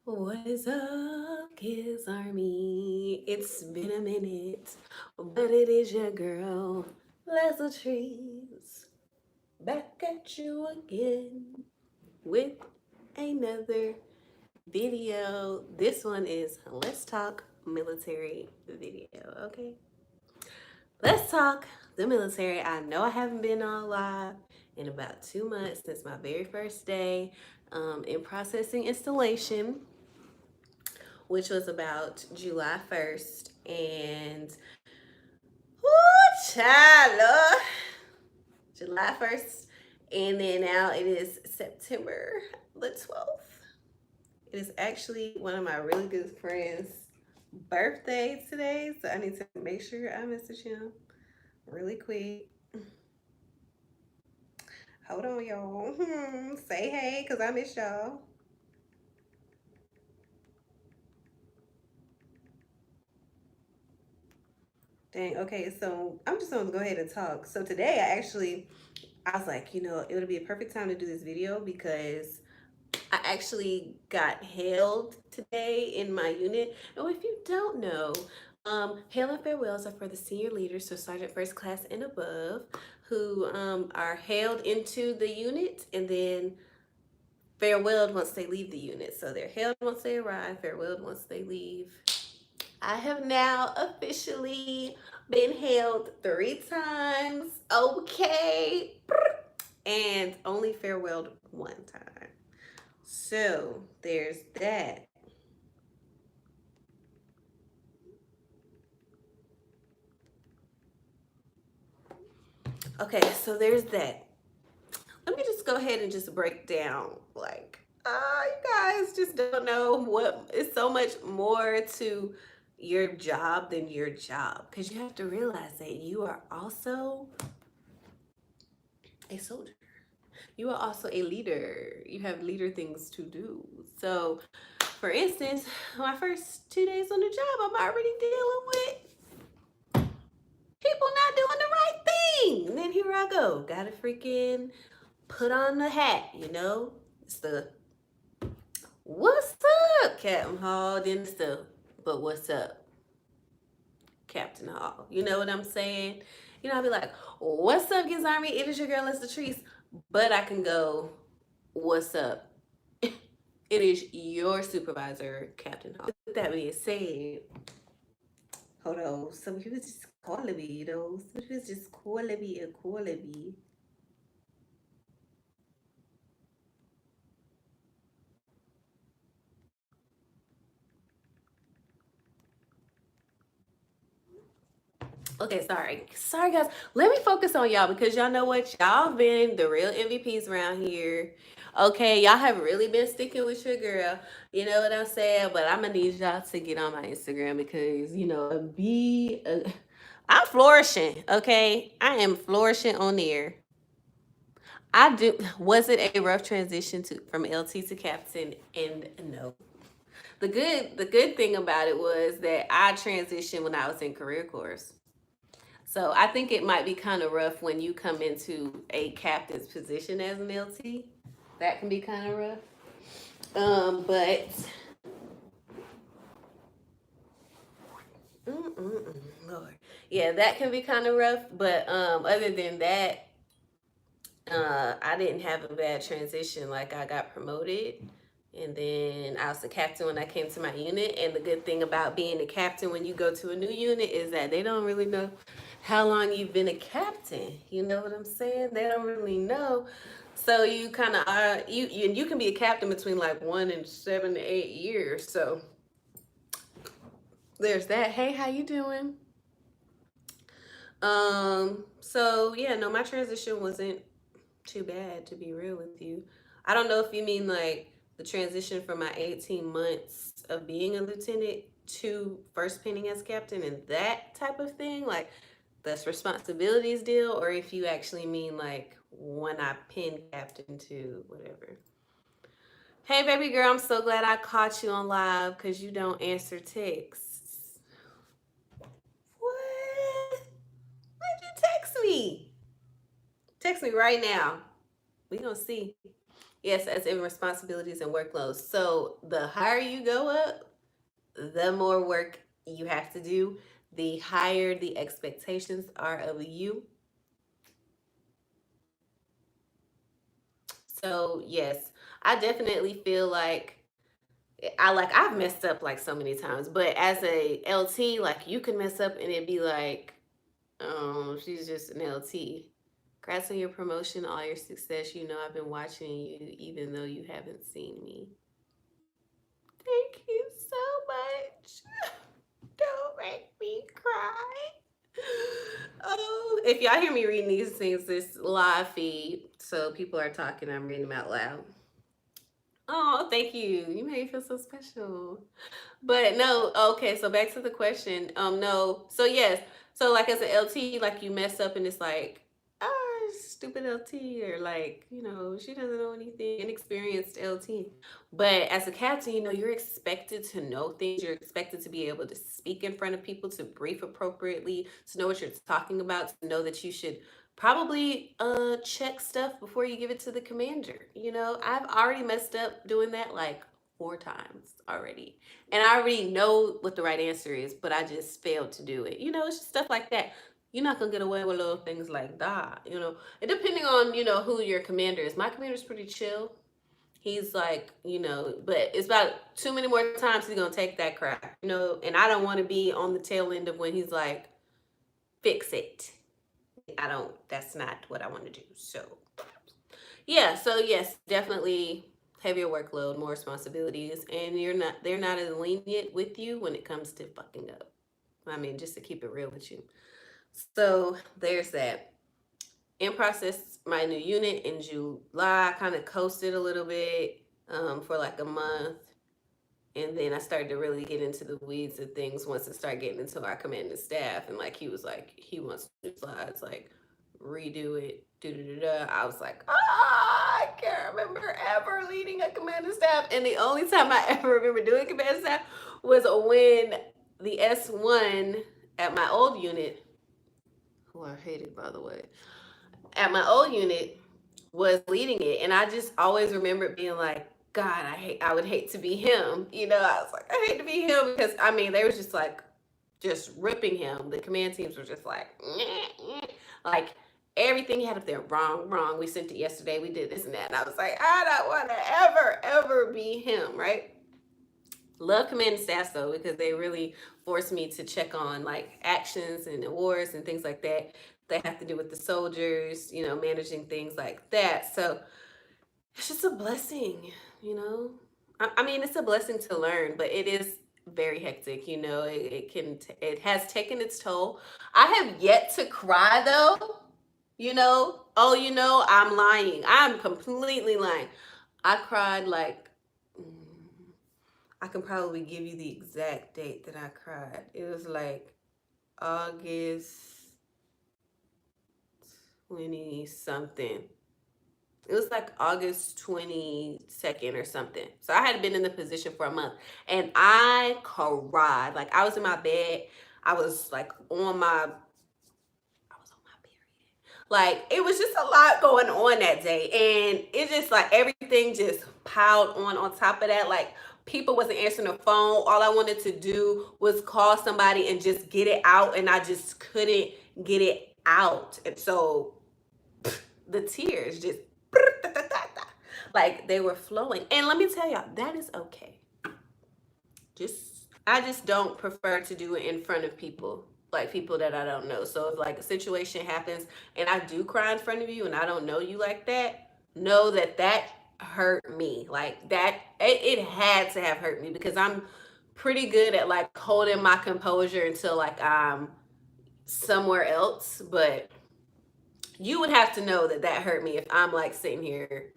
What is up, Kids Army? It's been a minute, but it is your girl, LATRICE, back at you again with another video. This one is Let's Talk Military video, okay? Let's talk the military. I know I haven't been on live in about 2 months since my very first day in processing installation, which was about July 1st. And, whoo, child, July 1st. And then now it is September the 12th. It is actually one of my really good friends' birthday today. So I need to make sure I message him really quick. Hold on, y'all. Say hey, because I miss y'all. Dang, okay, so I'm just gonna go ahead and talk. So today I was like, it would be a perfect time to do this video because I actually got hailed today in my unit. And if you don't know, hail and farewells are for the senior leaders, so Sergeant First Class and above, who are hailed into the unit and then farewelled once they leave the unit. So they're hailed once they arrive, farewelled once they leave. I have now officially been hailed 3 times, okay, and only farewelled 1 time. So there's that. Okay, so there's that. Let me just go ahead and just break down, like, you guys just don't know what is so much more to your job than your job, because you have to realize that you are also a soldier. You are also a leader. You have leader things to do. So, for instance, my first 2 days on the job, I'm already dealing with people not doing the right thing. And then here I go. Gotta freaking put on the hat, It's the what's up, Captain Hall? Then it's the but what's up, Captain Hall? You know what I'm saying? I'll be like, what's up, Kids Army? It is your girl, LATRICE. But I can go, what's up? It is your supervisor, Captain Hall. With that being said, hold on. Some people just calling me, Some people just calling me and calling me. Okay, sorry guys. Let me focus on y'all because y'all know what, y'all been the real MVPs around here. Okay, y'all have really been sticking with your girl. You know what I'm saying? But I'm gonna need y'all to get on my Instagram because I'm flourishing. Okay, I am flourishing on there. I do. Was it a rough transition from LT to captain? And no. The good thing about it was that I transitioned when I was in career course. So I think it might be kind of rough when you come into a captain's position as an LT. That can be kind of rough. But Lord, yeah, that can be kind of rough. But other than that, I didn't have a bad transition. Like, I got promoted, and then I was the captain when I came to my unit. And the good thing about being a captain when you go to a new unit is that they don't really know how long you've been a captain. You know what I'm saying? They don't really know. So you kind of are, you can be a captain between like 1 and 7 to 8 years. So there's that. Hey, how you doing? So yeah, no, my transition wasn't too bad, to be real with you. I don't know if you mean like the transition from my 18 months of being a lieutenant to first pinning as captain and that type of thing, like this responsibilities deal, or if you actually mean like when I pinned captain to whatever. Hey, baby girl, I'm so glad I caught you on live because you don't answer texts. What? Why'd you text me? Text me right now. We gonna see. Yes, as in responsibilities and workloads. So the higher you go up, the more work you have to do, the higher the expectations are of you. So yes, I definitely feel like I've messed up like so many times, but as a LT, like you can mess up and it'd be like, oh, she's just an LT. Congrats on your promotion, all your success. You know I've been watching you even though you haven't seen me. Thank you so much. Don't make me cry. Oh, if y'all hear me reading these things, this live feed, so people are talking, I'm reading them out loud. Oh, thank you. You made me feel so special. But no, okay, so back to the question. No. So yes. So like as an LT, like you mess up and it's like, ah, stupid LT, or like, she doesn't know anything, inexperienced LT. But as a captain, you're expected to know things. You're expected to be able to speak in front of people, to brief appropriately, to know what you're talking about, to know that you should probably check stuff before you give it to the commander. I've already messed up doing that like 4 times already, and I already know what the right answer is, but I just failed to do it. It's just stuff like that. You're not gonna get away with little things like that. And depending on who your commander is. My commander's pretty chill. He's like, but it's about too many more times he's gonna take that crap. And I don't want to be on the tail end of when he's like, fix it. I don't. That's not what I want to do. So yeah. So yes, definitely heavier workload, more responsibilities, and they're not as lenient with you when it comes to fucking up. I mean, just to keep it real with you. So there's that. In process my new unit in July. Kind of coasted a little bit for like a month. And then I started to really get into the weeds of things once it started getting into our commanding staff. And like he was like, he wants new slides, like redo it, do da da da. I was like, I can't remember ever leading a commanding staff. And the only time I ever remember doing commanding staff was when the S1 at my old unit, who I hated by the way, at my old unit was leading it. And I just always remember it being like, God, I would hate to be him. I was like, I hate to be him because I mean, they was just like, just ripping him. The command teams were just like, like everything he had up there, wrong, wrong. We sent it yesterday. We did this and that. And I was like, I don't want to ever be him, right? Love command staff though, because they really forced me to check on like actions and awards and things like that. They have to do with the soldiers, managing things like that. So it's just a blessing, you know. I mean, it's a blessing to learn, but it is very hectic. It has taken its toll. I have yet to cry though. Oh, I'm lying. I'm completely lying. I cried like. I can probably give you the exact date that I cried. It was like August 20 something. It was like August 22nd or something. So I had been in the position for a month and I cried. Like I was in my bed. I was like on my period. Like it was just a lot going on that day. And it just like everything just piled on top of that. Like people wasn't answering the phone. All I wanted to do was call somebody and just get it out. And I just couldn't get it out. And so the tears just like they were flowing. And let me tell y'all, that is okay. I just don't prefer to do it in front of people, like people that I don't know. So if like a situation happens and I do cry in front of you and I don't know you like that, know that that hurt me. Like that it had to have hurt me because I'm pretty good at like holding my composure until like I'm somewhere else, but you would have to know that that hurt me if I'm like sitting here.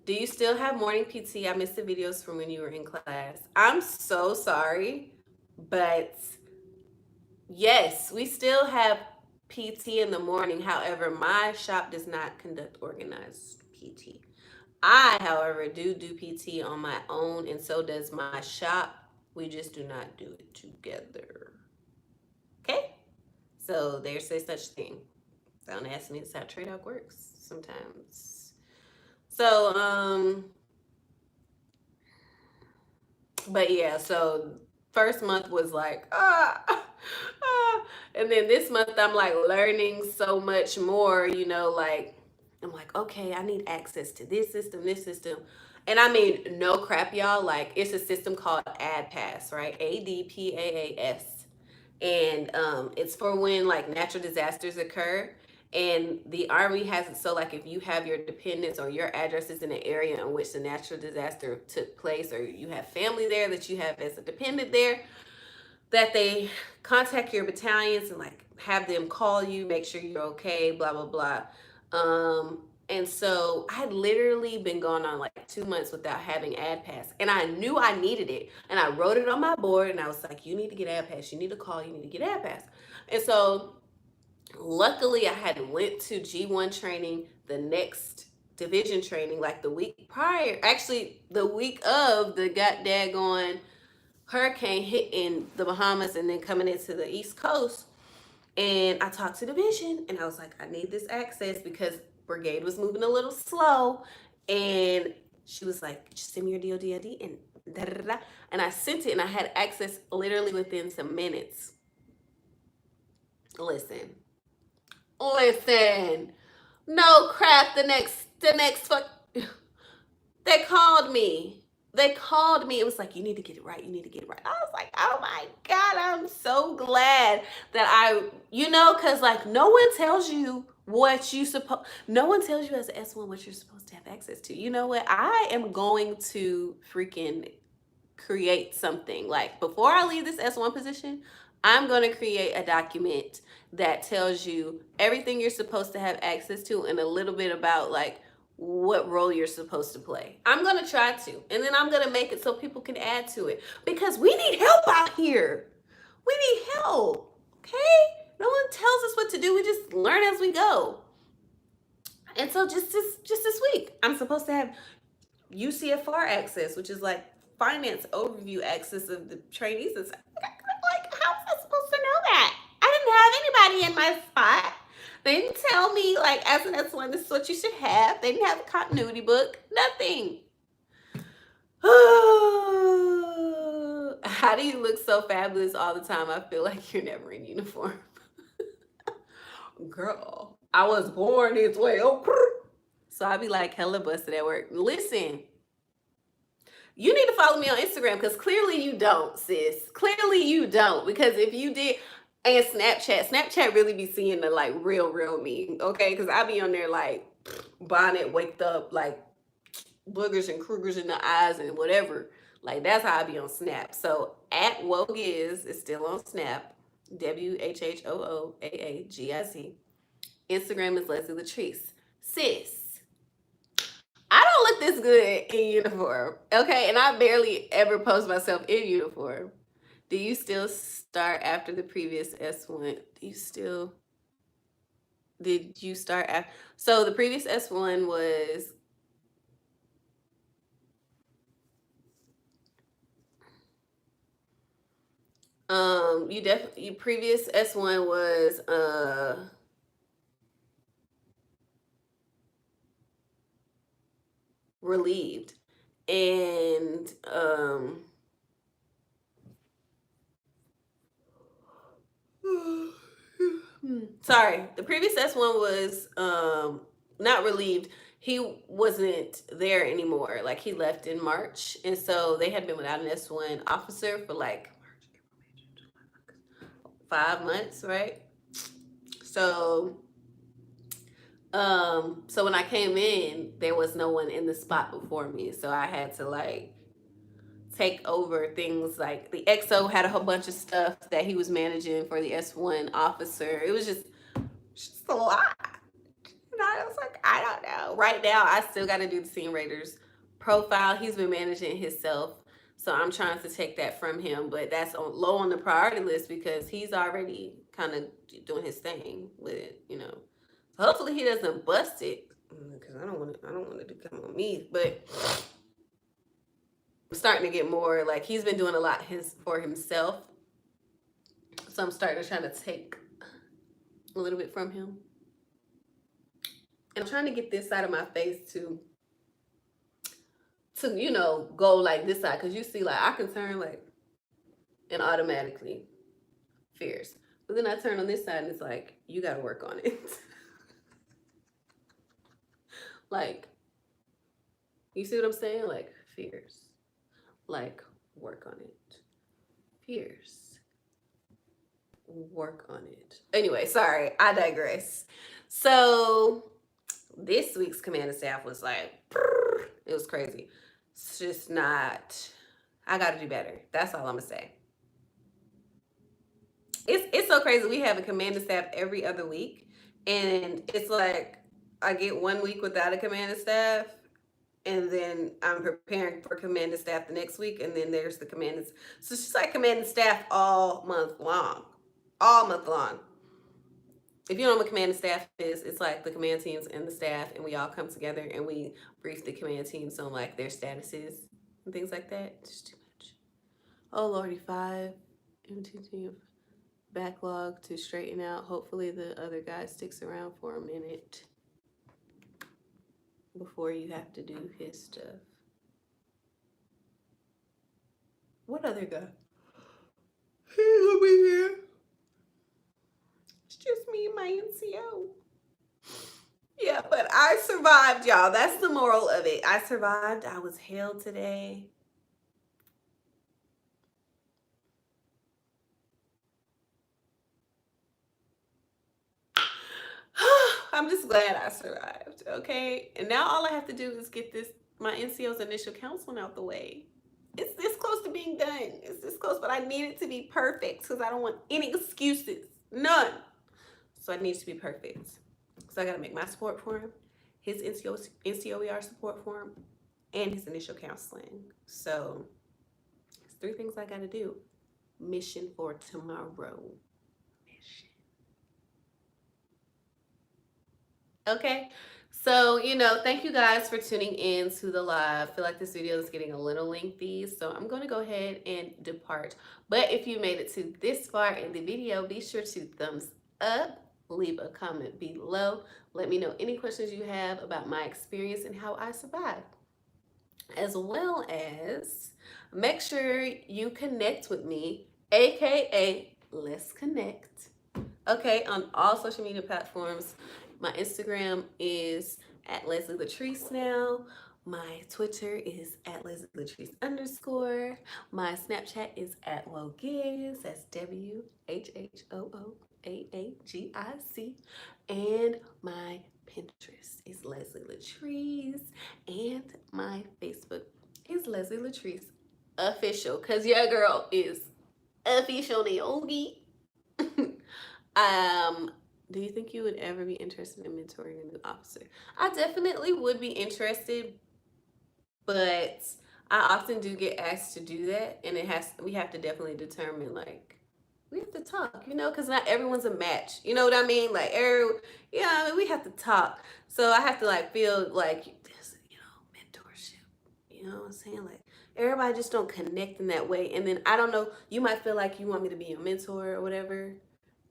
Do you still have morning PT? I missed the videos from when you were in class. I'm so sorry, but yes, we still have PT in the morning. However, my shop does not conduct organized PT. I, however, do PT on my own, and so does my shop. We just do not do it together. Okay? So there's a such thing. Don't ask me. It's how trade out works sometimes. So, but yeah, so first month was like, and then this month I'm like learning so much more, you know, like I'm like, okay, I need access to this system. And I mean, no crap, y'all. Like, it's a system called AdPass, right? ADPAAS. And it's for when like natural disasters occur. And the Army has it so, like, if you have your dependents or your addresses in an area in which the natural disaster took place, or you have family there that you have as a dependent there, that they contact your battalions and like have them call you, make sure you're okay, blah blah blah. And so I had literally been going on like 2 months without having AdPass, and I knew I needed it, and I wrote it on my board, and I was like, "You need to get AdPass. You need to call. You need to get AdPass." And so, luckily, I had went to G1 training, the next division training, like the week prior. Actually, the week of the got daggone hurricane hitting the Bahamas and then coming into the East Coast. And I talked to division, and I was like, I need this access because brigade was moving a little slow. And she was like, just send me your DOD ID and da da da. And I sent it, and I had access literally within some minutes. Listen, listen. No crap. The next fuck. They called me. They called me. It was like, you need to get it right. You need to get it right. I was like, oh my God, I'm so glad that because like no one tells you what you supposed, no one tells you as an S1 what you're supposed to have access to. You know what? I am going to freaking create something. Like, before I leave this S1 position, I'm going to create a document that tells you everything you're supposed to have access to and a little bit about like what role you're supposed to play. I'm going to try to. And then I'm going to make it so people can add to it, because we need help out here. We need help. Okay? No one tells us what to do. We just learn as we go. And so just this week, I'm supposed to have UCFR access, which is like finance overview access of the trainees. It's like, how was I supposed to know that? I didn't have anybody in my spot. They didn't tell me, like, as an S1, this is what you should have. They didn't have a continuity book. Nothing. How do you look so fabulous all the time? I feel like you're never in uniform. Girl, I was born this way. So I be like hella busted at work. Listen, you need to follow me on Instagram, because clearly you don't, sis. Clearly you don't. Because if you did, and Snapchat really be seeing the like real me, okay? Because I be on there like bonnet, waked up, like boogers and Krugers in the eyes and whatever. Like, that's how I be on Snap. So at Wogiz is still on Snap. WHHOOAAGIC. Instagram is Leslie Latrice. Sis, I don't look this good in uniform, okay? And I barely ever post myself in uniform. Do you still start after the previous S1? Did you start after? So the previous S1 was, your previous S1 was, relieved. And, sorry, the previous S1 was not relieved. He wasn't there anymore. Like, he left in March, and so they had been without an S1 officer for like 5 months, right? So so when I came in, there was no one in the spot before me, so I had to like take over things. Like, the XO had a whole bunch of stuff that he was managing for the S1 officer. It was just a lot. And I was like, I don't know. Right now, I still got to do the Scene Raiders profile. He's been managing himself, so I'm trying to take that from him. But that's low on the priority list because he's already kind of doing his thing with it, you know. So hopefully he doesn't bust it, because I don't want it to come on me. But I'm starting to get more, like, he's been doing a lot for himself, so I'm starting to try to take a little bit from him. And I'm trying to get this side of my face too to, you know, go like this side, because you see, like, I can turn like and automatically fierce, but then I turn on this side and it's like, you got to work on it. Like, you see what I'm saying? Like, fierce, like, work on it, fierce, work on it. Anyway, sorry, I digress. So this week's command and staff was like, it was crazy. It's just not, I got to do better. That's all I'm gonna say. It's so crazy. We have a command and staff every other week, and it's like I get 1 week without a command and staff, and then I'm preparing for command and staff the next week, and then there's the command and, so it's just like command and staff all month long, all month long. If you know what command and staff is, it's like the command teams and the staff, and we all come together and we brief the command teams on like their statuses and things like that. It's too much. Oh Lordy, 5 MTT of backlog to straighten out. Hopefully the other guy sticks around for a minute before you have to do his stuff. What other guy? He'll be here. It's just me and my NCO. Yeah, but I survived, y'all. That's the moral of it. I survived. I was held today. I'm just glad I survived, okay? And now all I have to do is get my NCO's initial counseling out the way. It's this close to being done. It's this close, but I need it to be perfect because I don't want any excuses. None. So I need it to be perfect. So I got to make my support form, his NCOER support form, and his initial counseling. So it's 3 things I got to do. Mission for tomorrow. Mission. Okay. So, you know, thank you guys for tuning in to the live. I feel like this video is getting a little lengthy, so I'm going to go ahead and depart. But if you made it to this far in the video, be sure to thumbs up, leave a comment below. Let me know any questions you have about my experience and how I survived. As well as make sure you connect with me, aka let's connect. Okay, on all social media platforms. My Instagram is at Leslie LATRICE now. My Twitter is at Leslie LATRICE _. My Snapchat is at WHOOGIZ. That's WHHOOAAGIC. And my Pinterest is Leslie LATRICE. And my Facebook is Leslie LATRICE Official. Because your girl is official, Naomi. Do you think you would ever be interested in mentoring a new officer? I definitely would be interested, but I often do get asked to do that, and we have to definitely determine, like, we have to talk, you know, because not everyone's a match. You know what I mean? Like, I mean, we have to talk. So I have to like feel like this, you know, mentorship. You know what I'm saying? Like, everybody just don't connect in that way. And then I don't know, you might feel like you want me to be your mentor or whatever.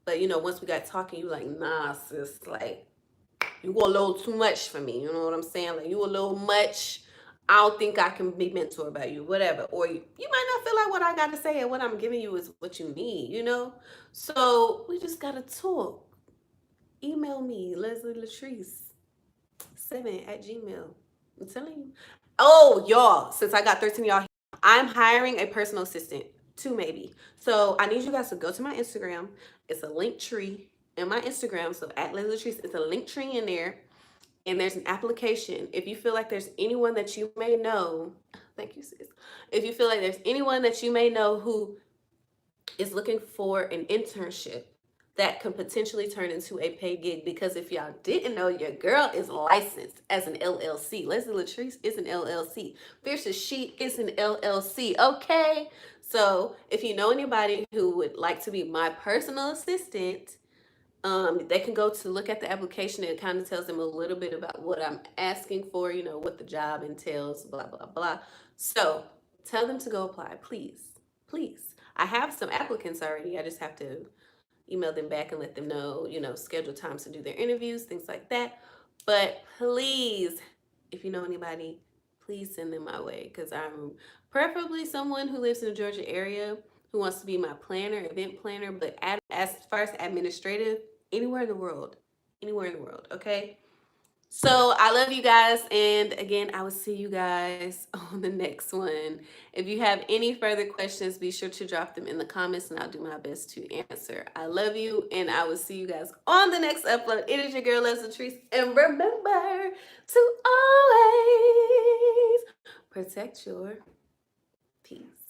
But, you know, once we got talking, you like, nah, sis, like, you go a little too much for me. You know what I'm saying? Like, you a little much. I don't think I can be mentored by you, whatever. Or you might not feel like what I got to say and what I'm giving you is what you need, you know? So we just got to talk. Email me, Leslie LATRICE 7@gmail. I'm telling you. Oh, y'all, since I got 13 of y'all, I'm hiring a personal assistant. 2 maybe. So I need you guys to go to my Instagram. It's a link tree in my Instagram. So at Leslie LATRICE, it's a link tree in there. And there's an application. If you feel like there's anyone that you may know, thank you, sis. If you feel like there's anyone that you may know who is looking for an internship that can potentially turn into a paid gig, because if y'all didn't know, your girl is licensed as an LLC. Leslie LATRICE is an LLC. Fierce as She is an LLC, okay? So if you know anybody who would like to be my personal assistant, they can go to look at the application. It kind of tells them a little bit about what I'm asking for, you know, what the job entails, blah, blah, blah. So tell them to go apply, please, please. I have some applicants already. I just have to email them back and let them know, you know, schedule times to do their interviews, things like that. But please, if you know anybody, please send them my way, because I'm preferably someone who lives in the Georgia area who wants to be my planner, event planner, but as far as administrative, anywhere in the world, okay? So I love you guys, and again, I will see you guys on the next one. If you have any further questions, be sure to drop them in the comments, and I'll do my best to answer. I love you, and I will see you guys on the next upload. It is your girl, LATRICE, and remember to always protect your peace.